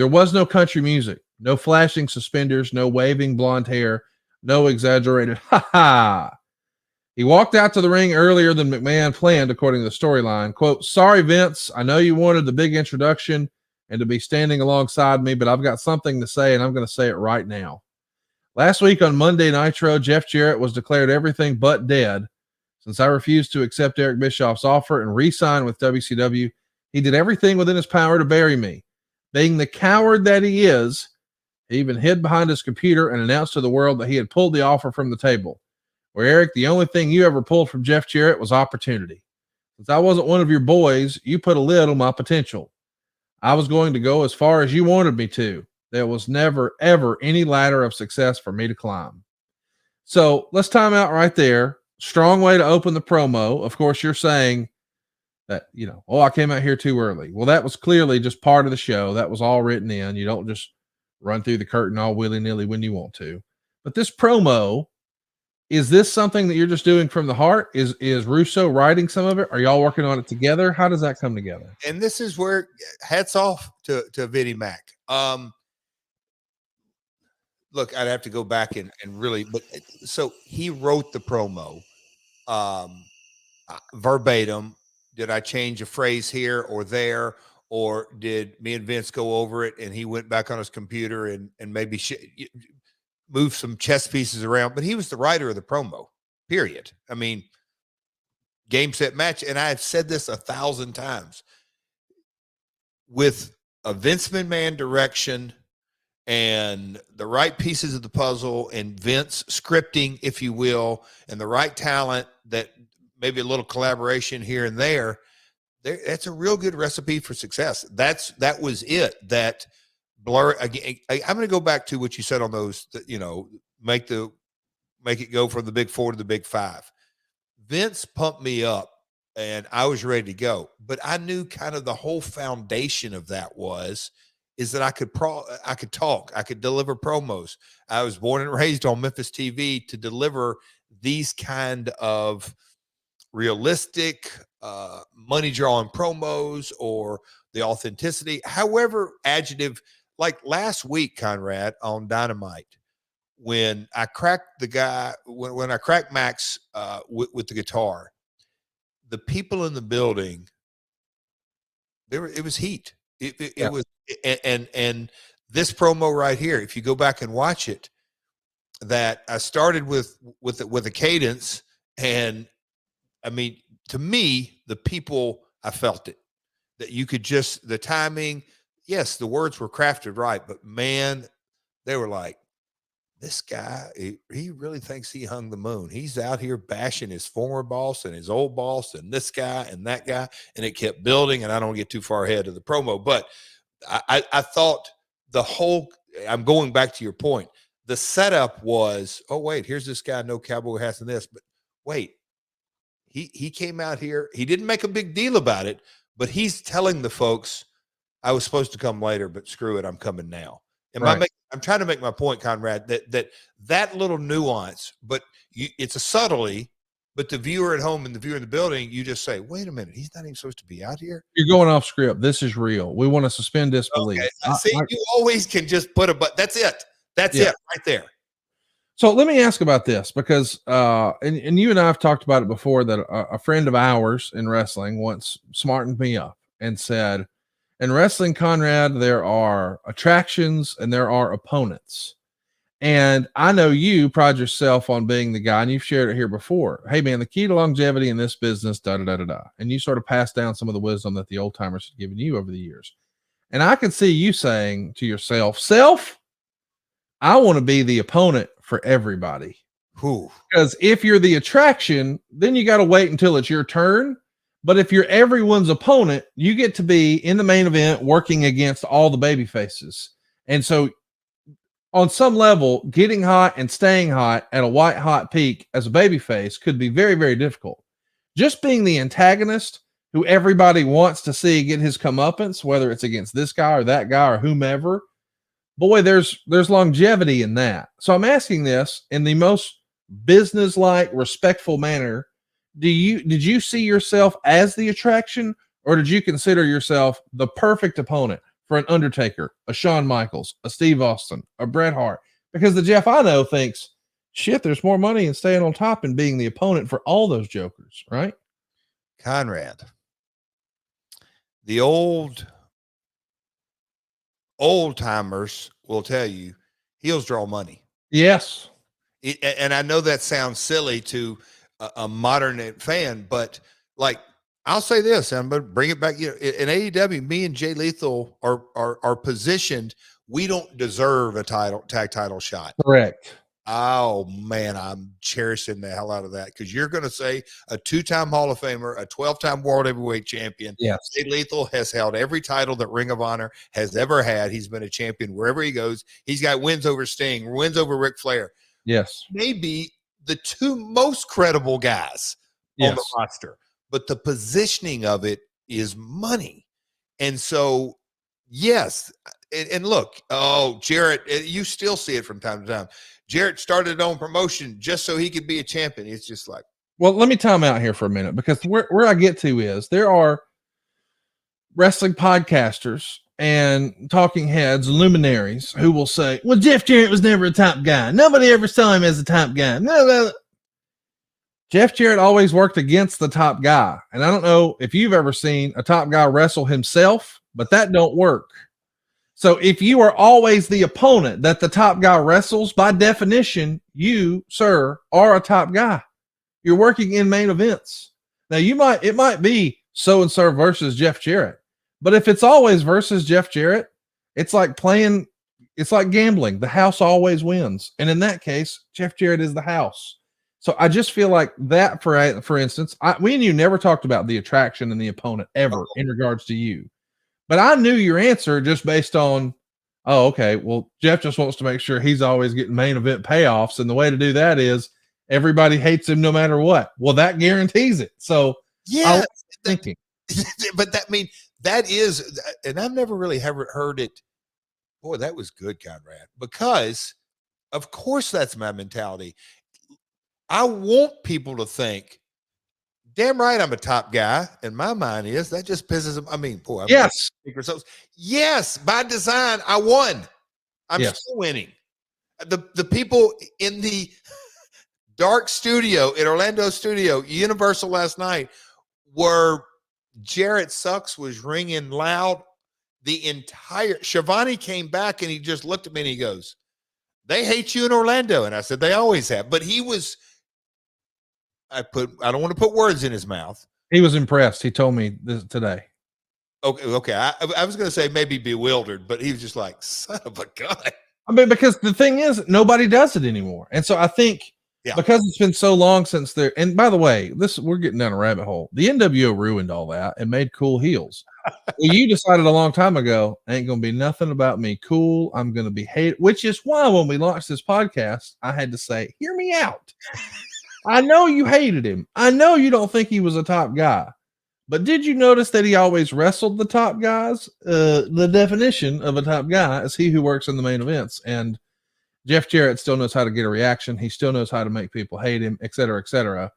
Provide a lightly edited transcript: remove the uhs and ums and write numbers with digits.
There was no country music, no flashing suspenders, no waving blonde hair, no exaggerated ha ha. He walked out to the ring earlier than McMahon planned, according to the storyline. Quote, sorry, Vince, I know you wanted the big introduction and to be standing alongside me, but I've got something to say, and I'm going to say it right now. Last week on Monday Nitro, Jeff Jarrett was declared everything but dead. Since I refused to accept Eric Bischoff's offer and re-sign with WCW, he did everything within his power to bury me. Being the coward that he is, he even hid behind his computer and announced to the world that he had pulled the offer from the table. Where, Eric, the only thing you ever pulled from Jeff Jarrett was opportunity. Since I wasn't one of your boys, you put a lid on my potential. I was going to go as far as you wanted me to. There was never, ever any ladder of success for me to climb. So let's time out right there. Strong way to open the promo. Of course, you're saying that, I came out here too early. Well, that was clearly just part of the show. That was all written in. You don't just run through the curtain all willy-nilly when you want to. But this promo, is this something that you're just doing from the heart? Is Russo writing some of it? Are y'all working on it together? How does that come together? And this is where hats off to Vinnie Mac. Look, I'd have to go back and really, but so he wrote the promo verbatim. Did I change a phrase here or there? Or did me and Vince go over it and he went back on his computer and maybe move some chess pieces around? But he was the writer of the promo, period. I mean, game, set, match. And I've said this 1,000 times. With a Vince McMahon direction and the right pieces of the puzzle and Vince scripting, if you will, and the right talent, that maybe a little collaboration here and there, that's a real good recipe for success. That was it. That blur again. I'm going to go back to what you said on those, make it go from the big four to the big five. Vince pumped me up and I was ready to go, but I knew kind of the whole foundation of that is that I could talk, I could deliver promos. I was born and raised on Memphis TV to deliver these kind of realistic, money drawing promos, or the authenticity, however adjective. Like last week, Conrad, on Dynamite, when I cracked the guy, when I cracked Max with the guitar, the people in the building, it was heat. It was, and this promo right here, if you go back and watch it, that I started with a cadence, and I mean, to me, the people, I felt it, that you could just, the timing, yes, the words were crafted right, but man, they were like, this guy, he really thinks he hung the moon. He's out here bashing his former boss and his old boss and this guy and that guy, and it kept building, and I don't get too far ahead of the promo, but I thought the whole, I'm going back to your point, the setup was, oh, wait, here's this guy, no cowboy hats and this, but wait, he came out here, he didn't make a big deal about it, but he's telling the folks, I was supposed to come later, but screw it, I'm coming now. I'm trying to make my point, Conrad, that little nuance, but it's a subtlety, but the viewer at home and the viewer in the building, you just say, wait a minute, he's not even supposed to be out here. You're going off script. This is real. We want to suspend disbelief. Okay. You always can just put but that's it. That's it right there. So let me ask about this, because and you and I have talked about it before, that a friend of ours in wrestling once smartened me up and said, in wrestling, Conrad, there are attractions and there are opponents. And I know you pride yourself on being the guy, and you've shared it here before. Hey, man, the key to longevity in this business, da-da-da-da-da. And you sort of passed down some of the wisdom that the old timers had given you over the years. And I can see you saying to yourself, I want to be the opponent for everybody. Because if you're the attraction, then you got to wait until it's your turn. But if you're everyone's opponent, you get to be in the main event working against all the baby faces. And so on some level, getting hot and staying hot at a white hot peak as a baby face could be very, very difficult. Just being the antagonist who everybody wants to see get his comeuppance, whether it's against this guy or that guy or whomever, boy, there's longevity in that. So I'm asking this in the most business-like, respectful manner. Did you see yourself as the attraction, or did you consider yourself the perfect opponent for an Undertaker, a Shawn Michaels, a Steve Austin, a Bret Hart? Because the Jeff I know thinks, shit, there's more money in staying on top and being the opponent for all those jokers, right? Conrad, the old timers will tell you heels draw money. Yes. And I know that sounds silly to a modern fan, but like, I'll say this, I'm going to bring it back. You know, in AEW, me and Jay Lethal are positioned. We don't deserve a tag title shot. Correct. Oh man, I'm cherishing the hell out of that, because you're going to say a 2-time Hall of Famer, a 12-time World Heavyweight Champion. Yes. Jay Lethal has held every title that Ring of Honor has ever had. He's been a champion wherever he goes. He's got wins over Sting, wins over Ric Flair. Yes. Maybe the 2 most credible guys on the roster, but the positioning of it is money. And so, yes. And look, Jarrett, you still see it from time to time. Jarrett started on promotion just so he could be a champion. It's just like, well, let me time out here for a minute, because where I get to is there are wrestling podcasters and talking heads, luminaries, who will say, well, Jeff Jarrett was never a top guy. Nobody ever saw him as a top guy. No. Jeff Jarrett always worked against the top guy. And I don't know if you've ever seen a top guy wrestle himself, but that don't work. So if you are always the opponent that the top guy wrestles, by definition, you, sir, are a top guy. You're working in main events. Now it might be so-and-so versus Jeff Jarrett, but if it's always versus Jeff Jarrett, it's like gambling. The house always wins. And in that case, Jeff Jarrett is the house. So I just feel like that, for instance, we and you never talked about the attraction and the opponent ever in regards to you. But I knew your answer just based on, oh, okay, well, Jeff just wants to make sure he's always getting main event payoffs. And the way to do that is everybody hates him no matter what. Well, that guarantees it. So yeah, I was thinking. But that is, and I've never really heard it. Boy, that was good, Conrad, because of course that's my mentality. I want people to think, damn right, I'm a top guy. And my mind is that just pisses them. I mean, boy, Yes. Yes, by design, I won. I'm still winning. The people in the dark studio in Orlando studio, Universal last night, where Jarrett Sucks was ringing loud. The entire Shivani came back and he just looked at me and he goes, they hate you in Orlando. And I said, they always have. But he was, I don't want to put words in his mouth. He was impressed. He told me this today. Okay. I was going to say maybe bewildered, but he was just like, son of a gun. I mean, because the thing is, nobody does it anymore. And so I think because it's been so long since there, and by the way, we're getting down a rabbit hole. The NWO ruined all that and made cool heels. Well, you decided a long time ago, ain't going to be nothing about me cool. I'm going to be hated, which is why when we launched this podcast, I had to say, hear me out. I know you hated him. I know you don't think he was a top guy, but did you notice that he always wrestled the top guys? The definition of a top guy is he who works in the main events. And Jeff Jarrett still knows how to get a reaction. He still knows how to make people hate him, et cetera, et cetera.